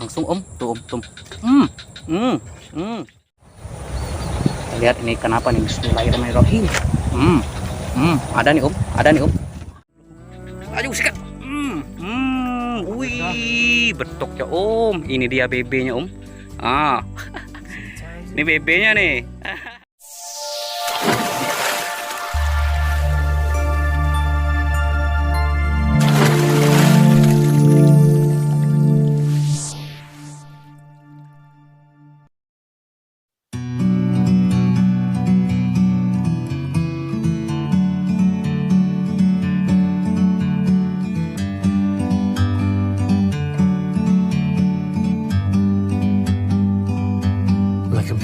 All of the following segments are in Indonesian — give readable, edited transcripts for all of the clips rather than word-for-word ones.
langsung om, tuh om, tuh. Hmm, hmm, hmm. Kita lihat ini kenapa nih, bismillahirrahmanirrahim. Ada nih om, ada nih om. Ayo sikat. Wih, betok ya om. Ini dia BB-nya om. Ini BB-nya nih.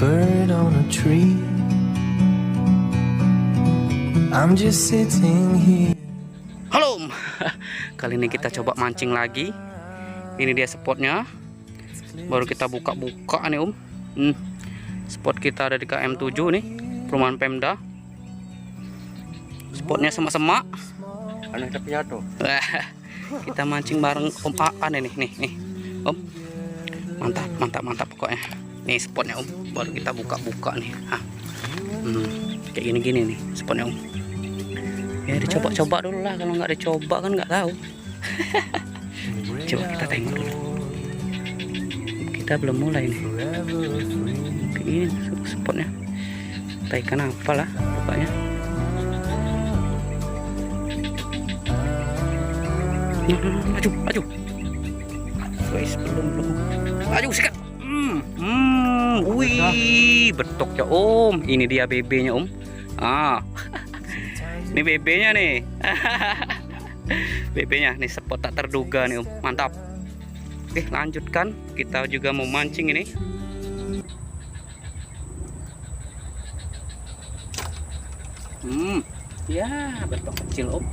Bird on a tree. I'm just sitting here. Halo om. Kali ini kita coba mancing lagi. Ini dia spotnya. Baru kita buka-buka nih om. Spot kita ada di KM7 nih, perumahan Pemda. Spotnya semak-semak. Kita mancing bareng om Aan nih om. Mantap pokoknya. Nih spotnya om, baru kita buka-buka nih. Kayak gini-gini nih spotnya om. Ya dicoba-coba dulu lah, kalau nggak dicoba kan nggak tahu. Coba kita tengok dulu. Kita belum mulai nih. Kayak gini spotnya. Ikan apa lah pokoknya. Maju. Guys, belum. Maju sikat. Wih, betok ya om. Ini dia BB-nya om. Ini BB-nya nih. BB-nya nih, spot tak terduga nih om. Mantap. Oke, lanjutkan. Kita juga mau mancing ini. Ya, betok kecil om.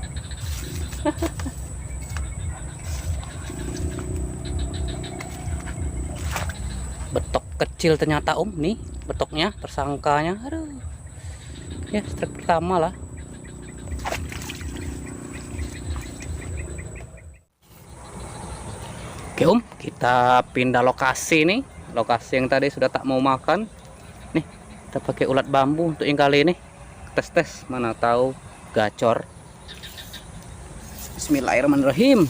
Betok kecil ternyata om, nih betoknya, tersangkanya. Aduh, ya strike pertama lah. Oke om, kita pindah lokasi nih. Lokasi yang tadi sudah tak mau makan. Nih kita pakai ulat bambu untuk yang kali ini. Tes mana tahu gacor. Bismillahirrahmanirrahim.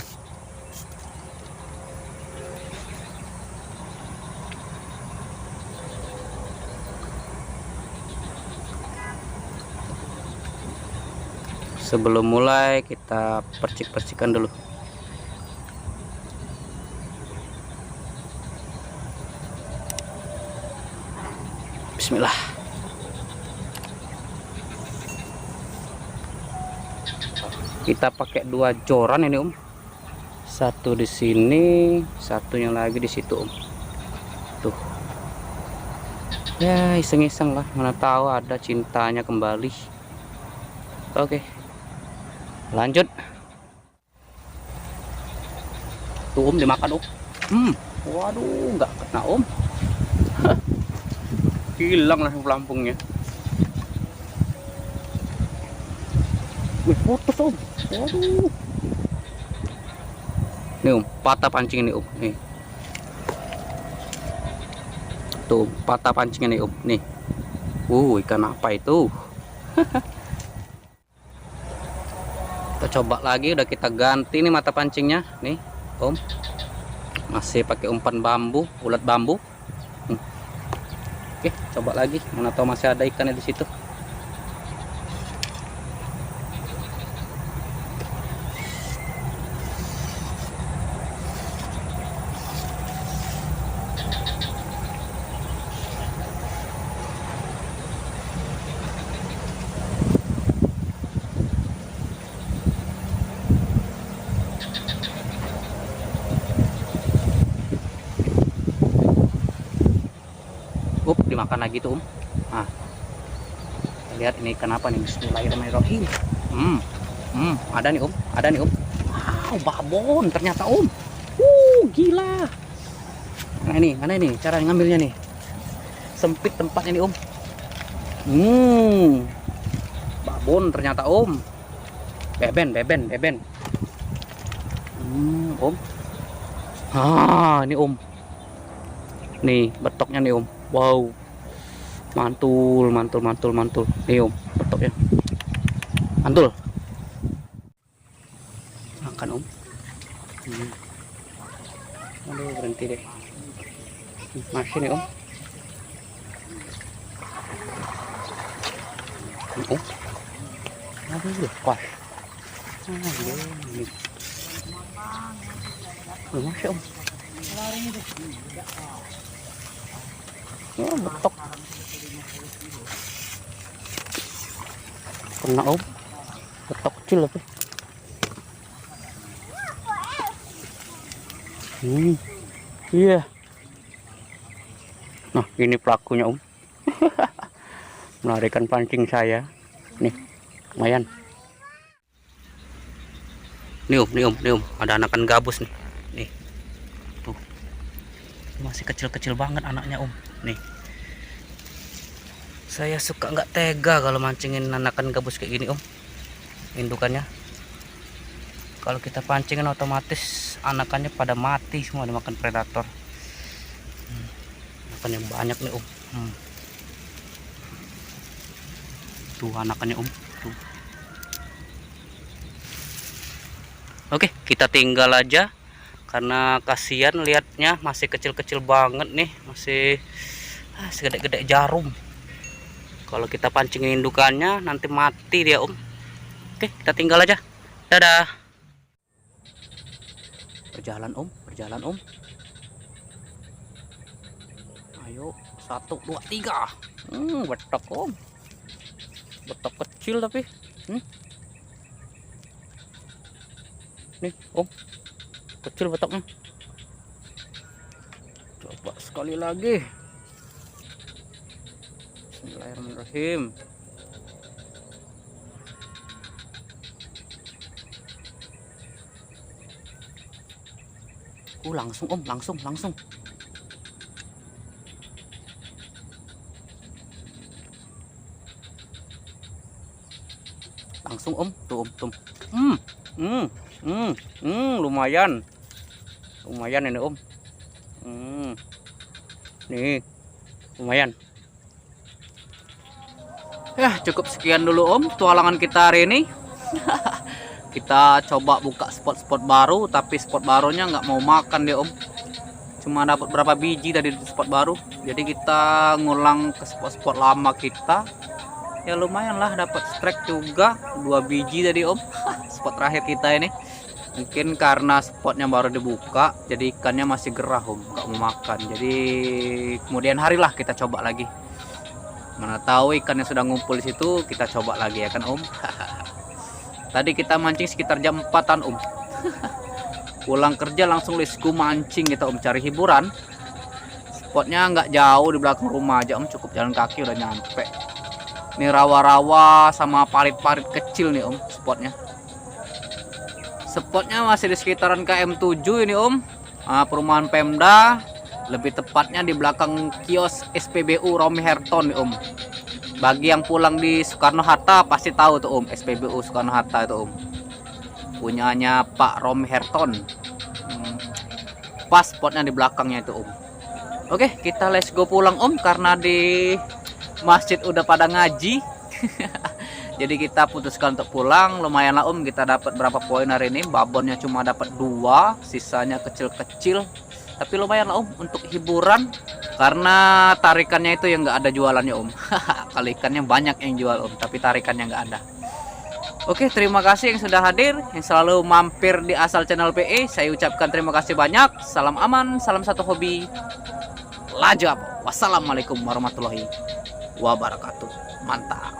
Sebelum mulai kita percik-percikan dulu. Bismillah. Kita pakai 2 joran ini om. Satu di sini, satunya lagi di situ om. Tuh. Ya iseng-iseng lah, mana tahu ada cintanya kembali. Oke. Lanjut. Tuh om, dimakan om. Waduh, nggak kena om. Hilang lah pelampungnya. Wih, putus om. Waduh. Nih om, patah pancing ini om. Nih. Tuh, patah pancingnya nih om. Nih. Ikan apa itu? Kita coba lagi, udah kita ganti nih mata pancingnya nih om, masih pakai umpan bambu, ulat bambu. Oke, coba lagi, mana tahu masih ada ikannya di situ. Dimakan lagi tuh om. Lihat ini kenapa nih, bismillahirrahmanirrahim. Ada nih om, wow, babon ternyata om. Gila. Mana ini cara ngambilnya nih, sempit tempatnya nih om. Babon ternyata om. Beben om. Ini om, Nih betoknya nih om. Wow, mantul mantul mantul mantul nih om, betoknya mantul. Makan om. Aduh berhenti deh. Masih nih om. Oh, aduh lepas. Masih om. Oh, betok. Kena om. Betok kecil tapi. Iya. Nah, ini pelakunya om. Melarikan pancing saya. Nih, lumayan. Nih om, ada anakan gabus nih. Nih. Tuh. Masih kecil-kecil banget anaknya om. Nih. Saya suka nggak tega kalau mancingin anakan gabus kayak gini om. Indukannya. Kalau kita pancingin otomatis anakannya pada mati semua dimakan predator. Anakannya banyak nih om. Tuh anakannya om. Tuh. Oke, kita tinggal aja karena kasihan lihatnya masih kecil-kecil banget nih, masih segede-gede jarum. Kalau kita pancingin indukannya nanti mati dia om. Oke, kita tinggal aja. Dadah. Berjalan om. Ayo, 1, 2, 3. Betok om. Betok kecil tapi. Nih om, kecil betoknya. Coba sekali lagi. Bismillahirrahmanirrahim. Langsung om, langsung. Langsung om, tuh om, tuh. Lumayan ini om. Nih, lumayan. Ya, cukup sekian dulu om tualangan kita hari ini. Kita coba buka spot-spot baru, tapi spot barunya nggak mau makan deh om. Cuma dapat berapa biji tadi di spot baru. Jadi kita ngulang ke spot-spot lama kita. Ya lumayan lah, dapat strike juga 2 biji tadi om. Spot terakhir kita ini. Mungkin karena spotnya baru dibuka, jadi ikannya masih gerah om, nggak mau makan. Jadi kemudian hari lah kita coba lagi. Mana tahu ikannya sudah ngumpul di situ, kita coba lagi ya kan om. Tadi kita mancing sekitar jam 4-an om. Pulang kerja langsung let's go mancing kita om, cari hiburan. Spotnya nggak jauh di belakang rumah aja om, cukup jalan kaki udah nyampe. Ini rawa-rawa sama parit-parit kecil nih om spotnya. Spotnya masih di sekitaran KM7 ini om, perumahan Pemda, lebih tepatnya di belakang kios SPBU Romy Herton nih om. Bagi yang pulang di Soekarno Hatta pasti tahu tuh om, SPBU Soekarno Hatta itu om, punyanya Pak Romy Herton. Pas spotnya di belakangnya itu om. Oke, kita let's go pulang om, karena di masjid udah pada ngaji. Jadi kita putuskan untuk pulang. Lumayan lah om, kita dapat berapa poin hari ini. Babonnya cuma dapat 2, sisanya kecil-kecil. Tapi lumayan lah om untuk hiburan, karena tarikannya itu yang nggak ada jualannya om. Kalau ikannya banyak yang jual om, tapi tarikannya nggak ada. Oke, terima kasih yang sudah hadir, yang selalu mampir di Asal Channel PE. Saya ucapkan terima kasih banyak. Salam aman, salam satu hobi. Lajab. Wassalamualaikum warahmatullahi wabarakatuh. Mantap.